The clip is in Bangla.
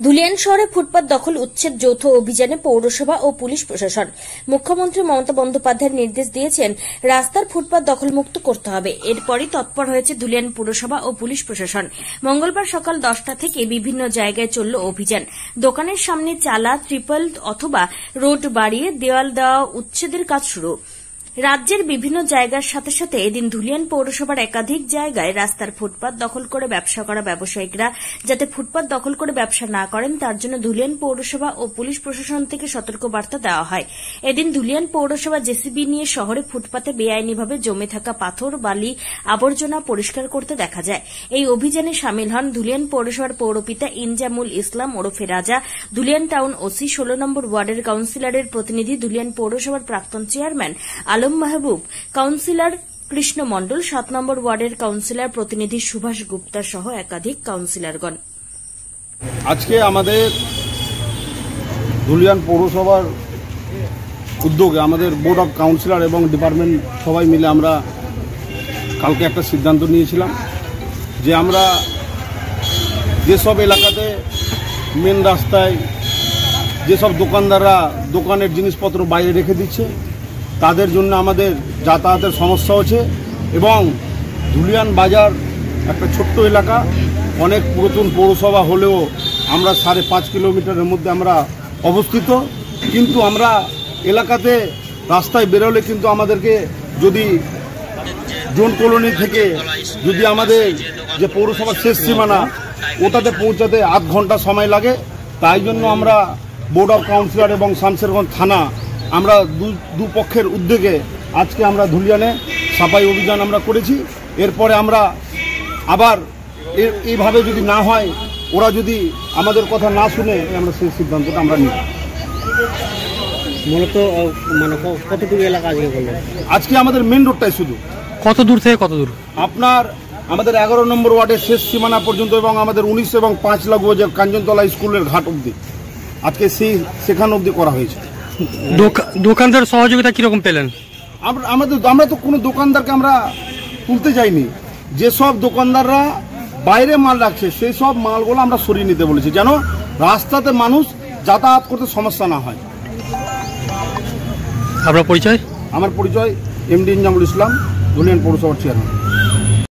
ধুলিয়ান শহরে ফুটপাত দখল উচ্ছেদ যৌথ অভিযানে পৌরসভা ও পুলিশ প্রশাসন। মুখ্যমন্ত্রী মমতা বন্দ্যোপাধ্যায়ের নির্দেশ দিয়েছেন রাস্তার ফুটপাত দখলমুক্ত করতে হবে। এরপরই তৎপর হয়েছে ধুলিয়ান পুরসভা ও পুলিশ প্রশাসন। মঙ্গলবার সকাল 10টা থেকে বিভিন্ন জায়গায় চলল অভিযান। দোকানের সামনে চালা, ট্রিপল অথবা রোড বাড়িয়ে দেওয়াল দেওয়া উচ্ছেদের কাজ শুরু। রাজ্যের বিভিন্ন জায়গার সাথে সাথে এদিন ধুলিয়ান পৌরসভার একাধিক জায়গায় রাস্তার ফুটপাত দখল করে ব্যবসা করা ব্যবসায়িকরা যাতে ফুটপাত দখল করে ব্যবসা না করেন তার জন্য ধুলিয়ান পৌরসভা ও পুলিশ প্রশাসন থেকে সতর্কবার্তা দেওয়া হয়। এদিন ধুলিয়ান পৌরসভা জেসিবি নিয়ে শহরে ফুটপাতে বেআইনিভাবে জমে থাকা পাথর, বালি, আবর্জনা পরিষ্কার করতে দেখা যায়। এই অভিযানে সামিল হন ধুলিয়ান পৌরসভার পৌরপিতা ইনজামুল ইসলাম ওরফে রাজা, ধুলিয়ান টাউন ওসি, 16 নম্বর ওয়ার্ডের কাউন্সিলরের প্রতিনিধি, ধুলিয়ান পৌরসভার প্রাক্তন চেয়ারম্যান আলম মাহবুব, কাউন্সিলর কৃষ্ণ মণ্ডল, 7 নম্বর ওয়ার্ডের কাউন্সিলর প্রতিনিধি সুভাষ গুপ্তা সহ একাধিক কাউন্সিলরগণ। আজকে আমাদের ধুলিয়ান পৌরসভার উদ্যোগে আমাদের বোর্ড অব কাউন্সিলর এবং ডিপার্টমেন্ট সবাই মিলে আমরা কালকে একটা সিদ্ধান্ত নিয়েছিলাম যে আমরা যেসব এলাকাতে মেন রাস্তায় যেসব দোকানদাররা দোকানের জিনিসপত্র বাইরে রেখে দিচ্ছে তাদের জন্য আমাদের যাতায়াতের সমস্যা হচ্ছে এবং ধুলিয়ান বাজার একটা ছোট্ট এলাকা, অনেক পুরাতন পৌরসভা হলেও আমরা 5.5 কিলোমিটারের মধ্যে আমরা অবস্থিত। কিন্তু আমরা এলাকাতে রাস্তায় বেরোলে কিন্তু আমাদেরকে যদি জোন কলোনি থেকে যদি আমাদের যে পৌরসভার শেষ সীমানা ওটাতে পৌঁছাতে আধ ঘন্টা সময় লাগে। তাই জন্য আমরা বোর্ড অব কাউন্সিলর এবং শামশেরগঞ্জ থানা আমরা দুপক্ষের উদ্যোগে আজকে আমরা ধুলিয়ানে সাফাই অভিযান আমরা করেছি। এরপরে আমরা আবার এইভাবে যদি না হয়, ওরা যদি আমাদের কথা না শুনে, আমরা সেই সিদ্ধান্তটা আমরা নিই। মূলত কতটুকু এলাকা আজকে বললেন? আজকে আমাদের মেন রোডটাই শুধু। কত দূর থেকে কত দূর? আপনার আমাদের 11 নম্বর ওয়ার্ডের শেষ সীমানা পর্যন্ত এবং আমাদের 19 এবং 5 লাগু যে কাঞ্চনতলা স্কুলের ঘাট অবধি আজকে সেখান অবধি করা হয়েছে। দোকানদার সহযোগিতা কিরকম পেলেন? আমরা তো কোনো দোকানদারকে আমরা তুলতে যাইনি। যেসব দোকানদাররা বাইরে মাল রাখছে সেই সব মালগুলো আমরা সরিয়ে নিতে বলেছি, যেন রাস্তাতে মানুষ যাতায়াত করতে সমস্যা না হয়। আপনার পরিচয়? আমার পরিচয় এমডি ইনজামুল ইসলাম, ধুলিয়ান পৌরসভার চেয়ারম্যান।